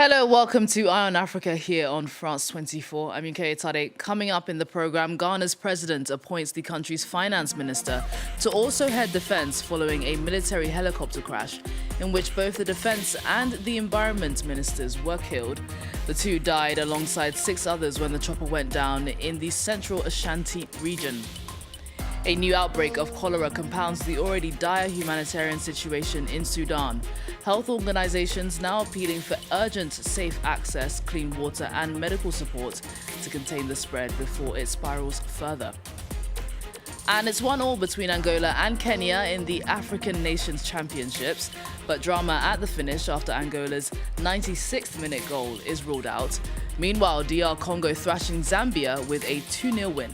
Hello, welcome to Eye on Africa here on France 24. I'm Yunke Tade. Coming up in the program, Ghana's president appoints the country's finance minister to also head defense following a military helicopter crash in which both the defense and the environment ministers were killed. The two died alongside six others when the chopper went down in the central Ashanti region. A new outbreak of cholera compounds the already dire humanitarian situation in Sudan. Health organizations now appealing for urgent, safe access, clean water and medical support to contain the spread before it spirals further. And it's 1-1 between Angola and Kenya in the African Nations Championships, but drama at the finish after Angola's 96th minute goal is ruled out. Meanwhile, DR Congo thrashing Zambia with a 2-0 win.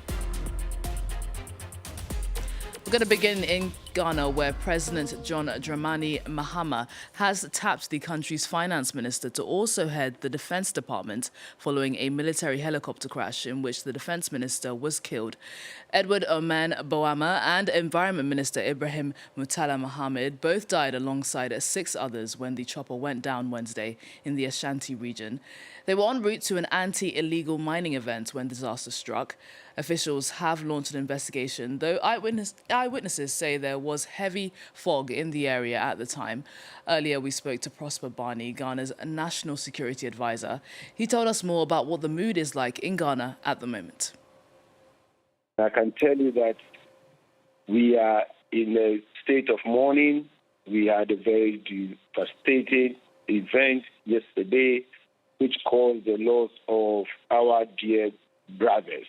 We're going to begin in Ghana, where President John Dramani Mahama has tapped the country's finance minister to also head the Defense Department following a military helicopter crash in which the defense minister was killed. Edward Oman Boama and Environment Minister Ibrahim Mutala Mohammed both died alongside six others when the chopper went down Wednesday in the Ashanti region. They were en route to an anti-illegal mining event when disaster struck. Officials have launched an investigation, though eyewitnesses say there was heavy fog in the area at the time. Earlier, we spoke to Prosper Barney, Ghana's national security advisor. He told us more about what the mood is like in Ghana at the moment. I can tell you that we are in a state of mourning. We had a very devastating event yesterday, which caused the loss of our dear brothers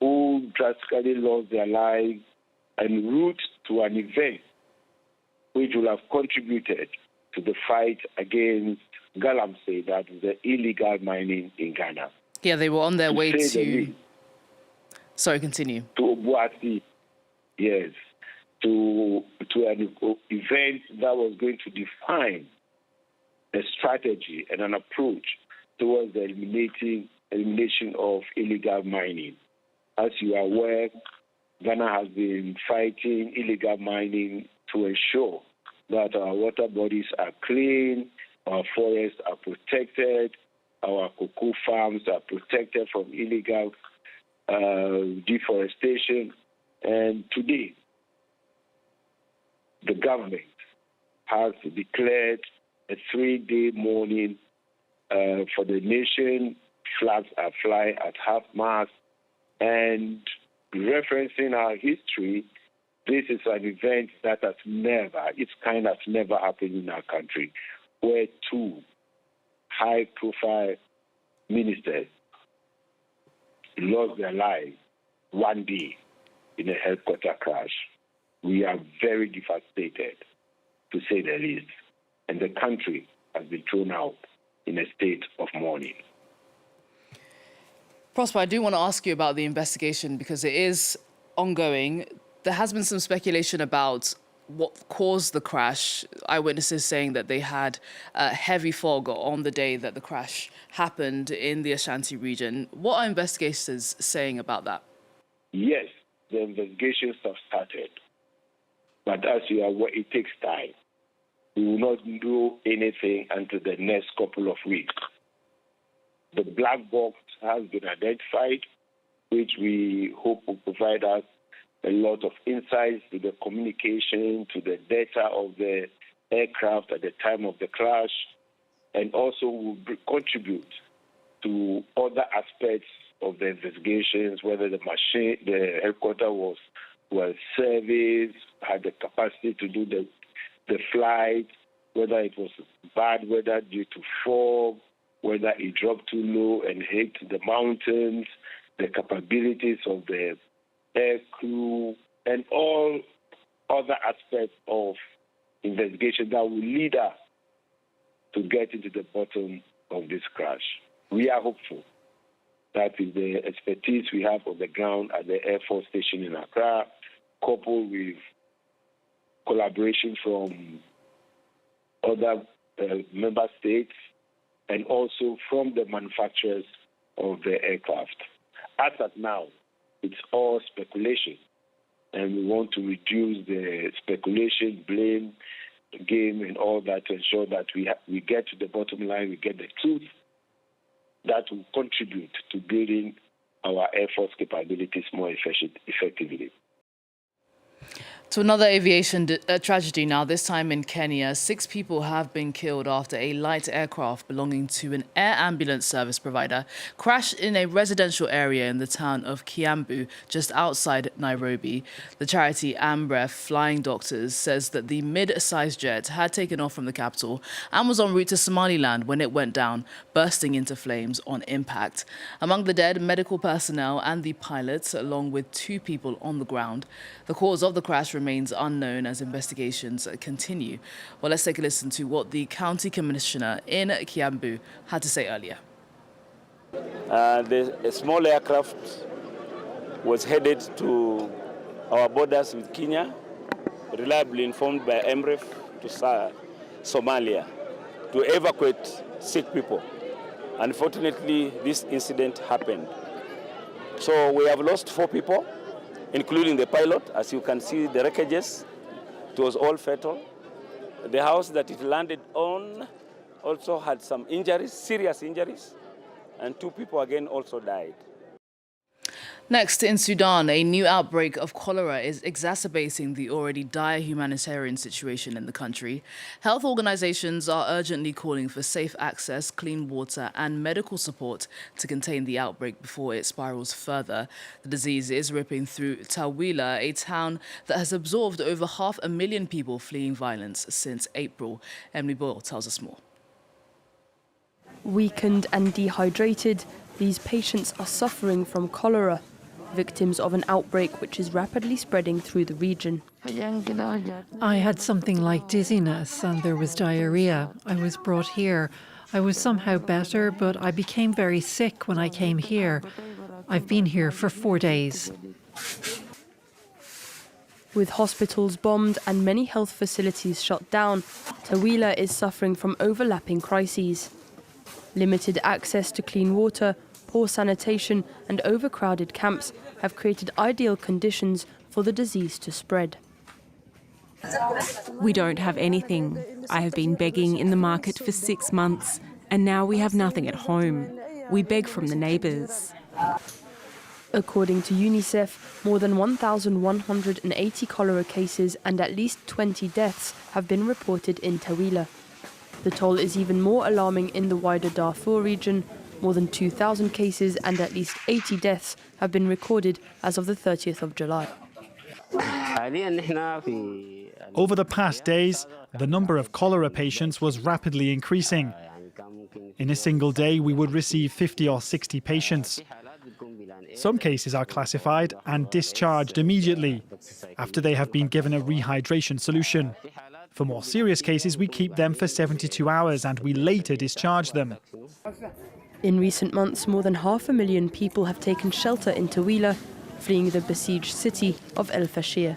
who drastically lost their lives en route to an event which will have contributed to the fight against galamsey, that is the illegal mining in Ghana. Yeah, they were on their way to... Sorry, continue. To Obuasi, yes, to an event that was going to define a strategy and an approach towards the elimination of illegal mining. As you are aware, Ghana has been fighting illegal mining to ensure that our water bodies are clean, our forests are protected, our cocoa farms are protected from illegal deforestation. And today, the government has declared a 3-day mourning for the nation. Flags are flying at half-mast. And referencing our history, this is an event that its kind has never happened in our country, where two high-profile ministers lost their lives one day in a helicopter crash. We are very devastated, to say the least, and the country has been thrown out in a state of mourning. Prosper, I do want to ask you about the investigation because it is ongoing. There has been some speculation about what caused the crash. Eyewitnesses saying that they had heavy fog on the day that the crash happened in the Ashanti region. What are investigators saying about that? Yes, the investigations have started. But as you are aware, it takes time. We will not do anything until the next couple of weeks. The black box has been identified, which we hope will provide us a lot of insights to the communication, to the data of the aircraft at the time of the crash, and also will contribute to other aspects of the investigations, whether the helicopter was well serviced, had the capacity to do the flight, whether it was bad weather due to fog, whether it dropped too low and hit the mountains, the capabilities of the air crew, and all other aspects of investigation that will lead us to get into the bottom of this crash. We are hopeful that with the expertise we have on the ground at the Air Force Station in Accra, coupled with collaboration from other member states, and also from the manufacturers of the aircraft. As of now, it's all speculation, and we want to reduce the speculation, blame, game and all that to ensure that we get to the bottom line, we get the truth that will contribute to building our Air Force capabilities more effectively. To another aviation tragedy now, this time in Kenya. 6 people have been killed after a light aircraft belonging to an air ambulance service provider crashed in a residential area in the town of Kiambu, just outside Nairobi. The charity Ambref Flying Doctors says that the mid-sized jet had taken off from the capital and was en route to Somaliland when it went down, bursting into flames on impact. Among the dead, medical personnel and the pilot, along with 2 people on the ground. The cause of the crash remains unknown as investigations continue. Well, let's take a listen to what the county commissioner in Kiambu had to say earlier. A small aircraft was headed to our borders with Kenya, reliably informed by Ambref to Somalia, to evacuate sick people. Unfortunately, this incident happened. So we have lost 4 people, including the pilot. As you can see, the wreckages, it was all fatal. The house that it landed on also had some injuries, serious injuries, and 2 people again also died. Next, in Sudan, a new outbreak of cholera is exacerbating the already dire humanitarian situation in the country. Health organizations are urgently calling for safe access, clean water and medical support to contain the outbreak before it spirals further. The disease is ripping through Tawila, a town that has absorbed over 500,000 people fleeing violence since April. Emily Boyle tells us more. Weakened and dehydrated, these patients are suffering from cholera, victims of an outbreak which is rapidly spreading through the region. I had something like dizziness and there was diarrhea. I was brought here. I was somehow better, but I became very sick when I came here. I've been here for 4 days. With hospitals bombed and many health facilities shut down, Tawila is suffering from overlapping crises. Limited access to clean water, poor sanitation and overcrowded camps have created ideal conditions for the disease to spread. We don't have anything. I have been begging in the market for 6 months and now we have nothing at home. We beg from the neighbours. According to UNICEF, more than 1,180 cholera cases and at least 20 deaths have been reported in Tawila. The toll is even more alarming in the wider Darfur region. More than 2,000 cases and at least 80 deaths have been recorded as of the 30th of July. Over the past days, the number of cholera patients was rapidly increasing. In a single day, we would receive 50 or 60 patients. Some cases are classified and discharged immediately after they have been given a rehydration solution. For more serious cases, we keep them for 72 hours and we later discharge them. In recent months, more than 500,000 people have taken shelter in Tawila, fleeing the besieged city of El Fashir.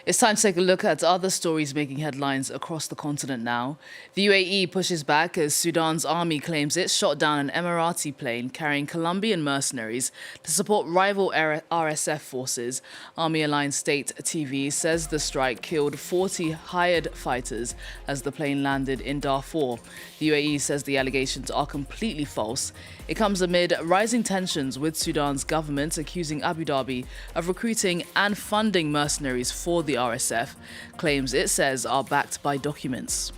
It's time to take a look at other stories making headlines across the continent now. The UAE pushes back as Sudan's army claims it shot down an Emirati plane carrying Colombian mercenaries to support rival RSF forces. Army-aligned State TV says the strike killed 40 hired fighters as the plane landed in Darfur. The UAE says the allegations are completely false. It comes amid rising tensions with Sudan's government accusing Abu Dhabi of recruiting and funding mercenaries for the RSF, claims it says are backed by documents.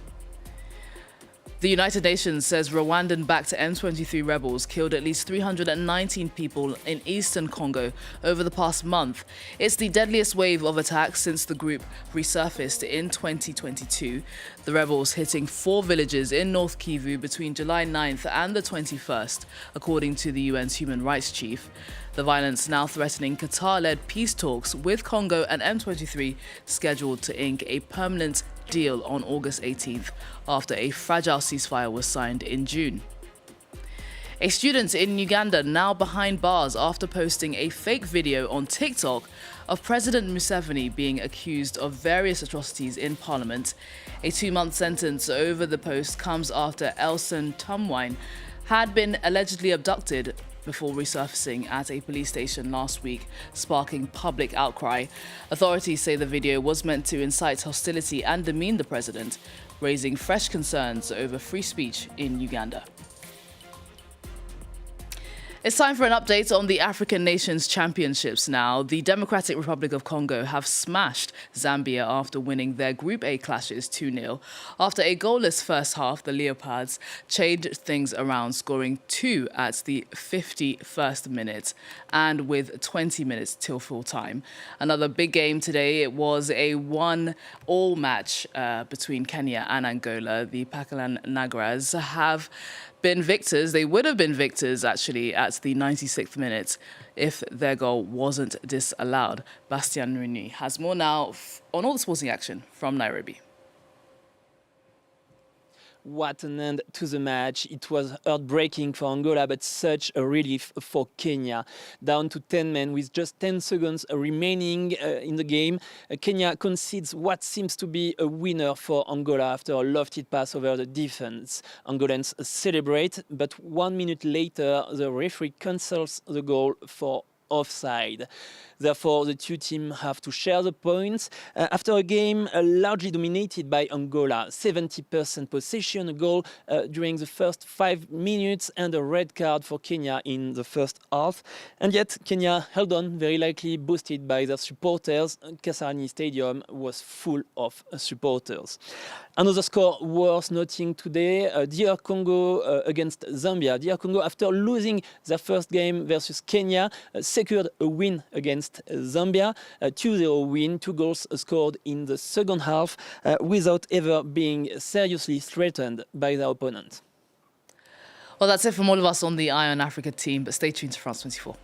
The United Nations says Rwandan-backed M23 rebels killed at least 319 people in eastern Congo over the past month. It's the deadliest wave of attacks since the group resurfaced in 2022. The rebels hitting 4 villages in North Kivu between July 9th and the 21st, according to the UN's human rights chief. The violence now threatening Qatar-led peace talks with Congo and M23 scheduled to ink a permanent deal on August 18th after a fragile ceasefire was signed in June. A student in Uganda now behind bars after posting a fake video on TikTok of President Museveni being accused of various atrocities in Parliament. A 2-month sentence over the post comes after Elson Tumwine had been allegedly abducted before resurfacing at a police station last week, sparking public outcry. Authorities say the video was meant to incite hostility and demean the president, raising fresh concerns over free speech in Uganda. It's time for an update on the African Nations Championships now. The Democratic Republic of Congo have smashed Zambia after winning their Group A clashes 2-0. After a goalless first half, the Leopards changed things around, scoring 2 at the 51st minute and with 20 minutes till full time. Another big game today, it was a 1-1 match between Kenya and Angola. The Pakalan Nagras have been victors. They would have been victors, actually, at the 96th minute if their goal wasn't disallowed. Bastian Runi has more now on all the sporting action from Nairobi. What an end to the match. It was heartbreaking for Angola, but such a relief for Kenya. Down to 10 men with just 10 seconds remaining in the game. Kenya concedes what seems to be a winner for Angola after a lofted pass over the defense. Angolans celebrate, but 1 minute later, the referee cancels the goal for offside. Therefore, the two teams have to share the points. After a game largely dominated by Angola, 70% possession, a goal during the first 5 minutes and a red card for Kenya in the first half. And yet, Kenya held on, very likely boosted by their supporters. Kasarani Stadium was full of supporters. Another score worth noting today, DR Congo against Zambia. DR Congo, after losing their first game versus Kenya, secured a win against Zambia, a 2-0 win, 2 goals scored in the second half without ever being seriously threatened by their opponent. Well, that's it from all of us on the Eye on Africa team, but stay tuned to France 24.